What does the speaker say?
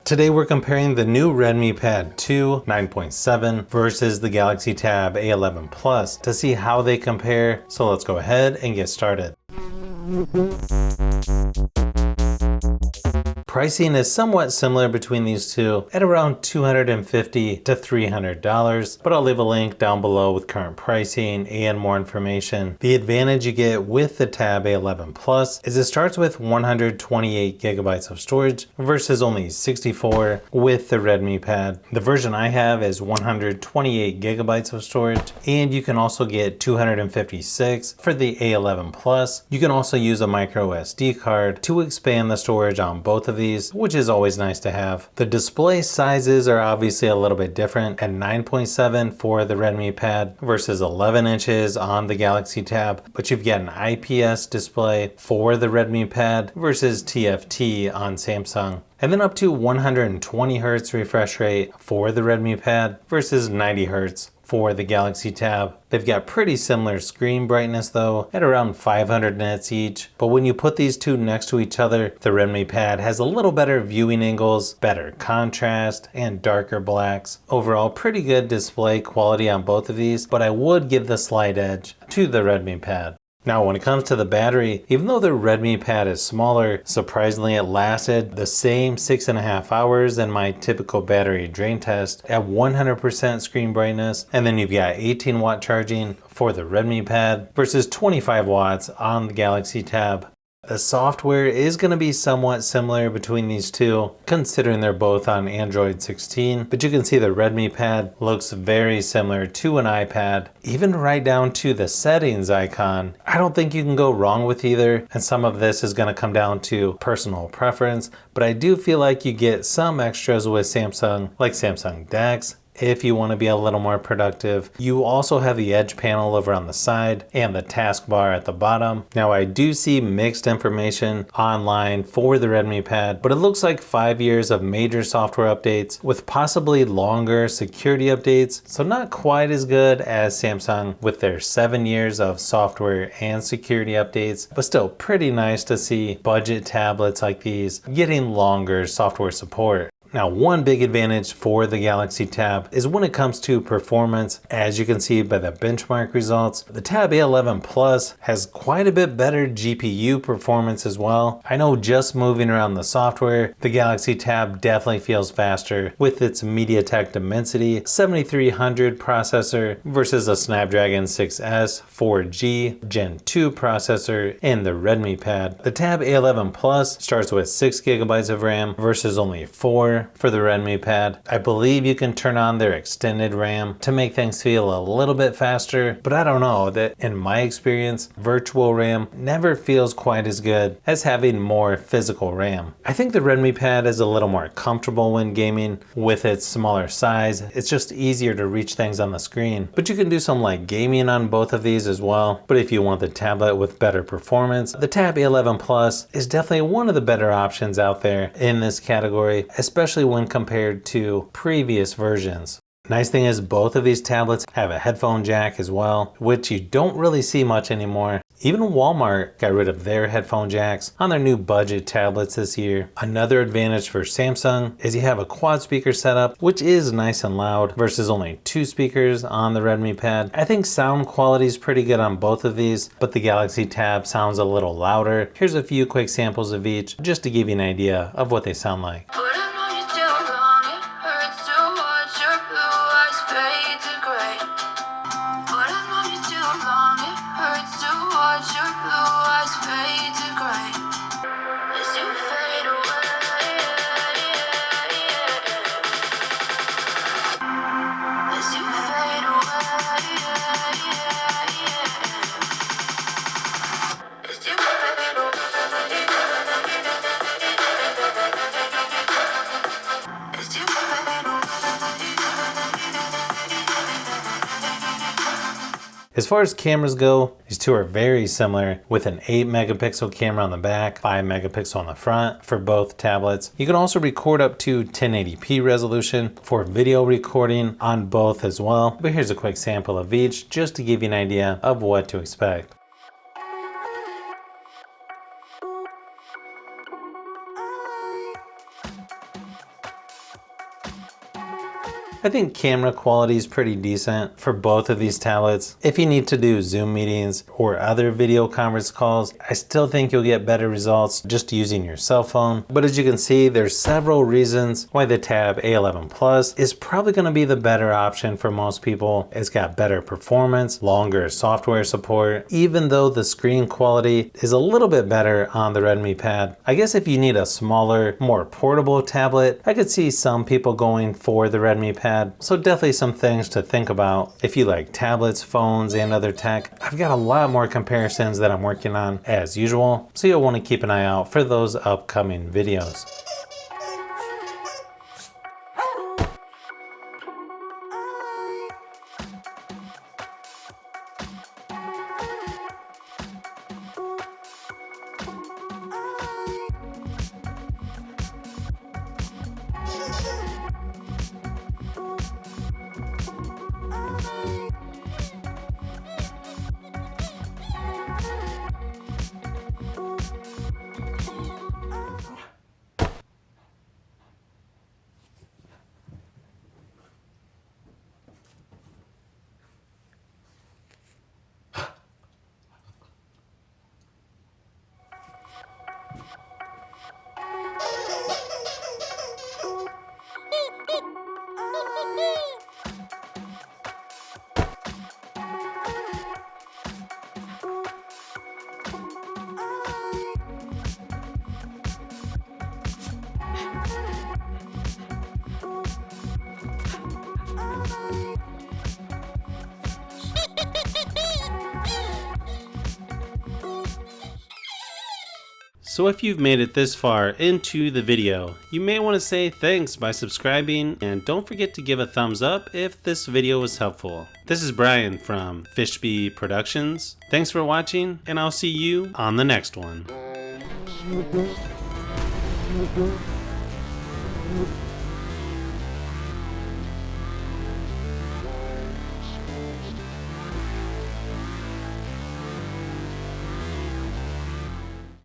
Today we're comparing the new Redmi Pad 2 9.7 versus the Galaxy Tab A11 Plus to see how they compare. So let's go ahead and get started. Pricing is somewhat similar between these two at around $250 to $300, but I'll leave a link down below with current pricing and more information. The advantage you get with the Tab A11 Plus is it starts with 128 gigabytes of storage versus only 64 with the Redmi Pad. The version I have is 128 gigabytes of storage, and you can also get 256 for the A11 Plus. You can also use a micro SD card to expand the storage on both of these, which is always nice to have. The display sizes are obviously a little bit different at 9.7 for the Redmi Pad versus 11 inches on the Galaxy Tab, but you've got an IPS display for the Redmi Pad versus TFT on Samsung. And then up to 120 Hz refresh rate for the Redmi Pad versus 90 Hz for the Galaxy Tab. They've got pretty similar screen brightness though, at around 500 nits each. But when you put these two next to each other, the Redmi Pad has a little better viewing angles, better contrast, and darker blacks. Overall, pretty good display quality on both of these, but I would give the slight edge to the Redmi Pad. Now, when it comes to the battery, even though the Redmi Pad is smaller, surprisingly it lasted the same 6.5 hours in my typical battery drain test at 100% screen brightness. And then you've got 18 watt charging for the Redmi Pad versus 25 watts on the Galaxy Tab. The software is going to be somewhat similar between these two, considering they're both on Android 16, but you can see the Redmi Pad looks very similar to an iPad, even right down to the settings icon. I don't think you can go wrong with either, and some of this is going to come down to personal preference, but I do feel like you get some extras with Samsung, like Samsung DeX, if you want to be a little more productive. You also have the edge panel over on the side and the taskbar at the bottom. Now I do see mixed information online for the Redmi Pad, but it looks like 5 years of major software updates with possibly longer security updates. So not quite as good as Samsung with their 7 years of software and security updates, but still pretty nice to see budget tablets like these getting longer software support. Now, one big advantage for the Galaxy Tab is when it comes to performance. As you can see by the benchmark results, the Tab A11 Plus has quite a bit better GPU performance as well. I know just moving around the software, the Galaxy Tab definitely feels faster with its MediaTek Dimensity 7300 processor versus a Snapdragon 6S 4G Gen 2 processor in the Redmi Pad. The Tab A11 Plus starts with 6 gigabytes of RAM versus only 4 for the Redmi Pad. I believe you can turn on their extended RAM to make things feel a little bit faster, but I don't know, that in my experience, virtual RAM never feels quite as good as having more physical RAM. I think the Redmi Pad is a little more comfortable when gaming with its smaller size. It's just easier to reach things on the screen, but you can do some light gaming on both of these as well. But if you want the tablet with better performance, the Tab A11 Plus is definitely one of the better options out there in this category, especially when compared to previous versions. Nice thing is both of these tablets have a headphone jack as well, which you don't really see much anymore. Even Walmart got rid of their headphone jacks on their new budget tablets this year. Another advantage for Samsung is you have a quad speaker setup, which is nice and loud versus only 2 speakers on the Redmi Pad. I think sound quality is pretty good on both of these, but the Galaxy Tab sounds a little louder. Here's a few quick samples of each, just to give you an idea of what they sound like. As far as cameras go, these two are very similar, with an 8 megapixel camera on the back, 5 megapixel on the front for both tablets. You can also record up to 1080p resolution for video recording on both as well. But here's a quick sample of each just to give you an idea of what to expect. I think camera quality is pretty decent for both of these tablets. If you need to do Zoom meetings or other video conference calls, I still think you'll get better results just using your cell phone. But as you can see, there's several reasons why the Tab A11 Plus is probably going to be the better option for most people. It's got better performance, longer software support, even though the screen quality is a little bit better on the Redmi Pad. I guess if you need a smaller, more portable tablet, I could see some people going for the Redmi Pad. So definitely some things to think about if you like tablets, phones, and other tech. I've got a lot more comparisons that I'm working on as usual, so you'll want to keep an eye out for those upcoming videos. So if you've made it this far into the video, you may want to say thanks by subscribing, and don't forget to give a thumbs up if this video was helpful. This is Brian from Fishbee Productions. Thanks for watching, and I'll see you on the next one.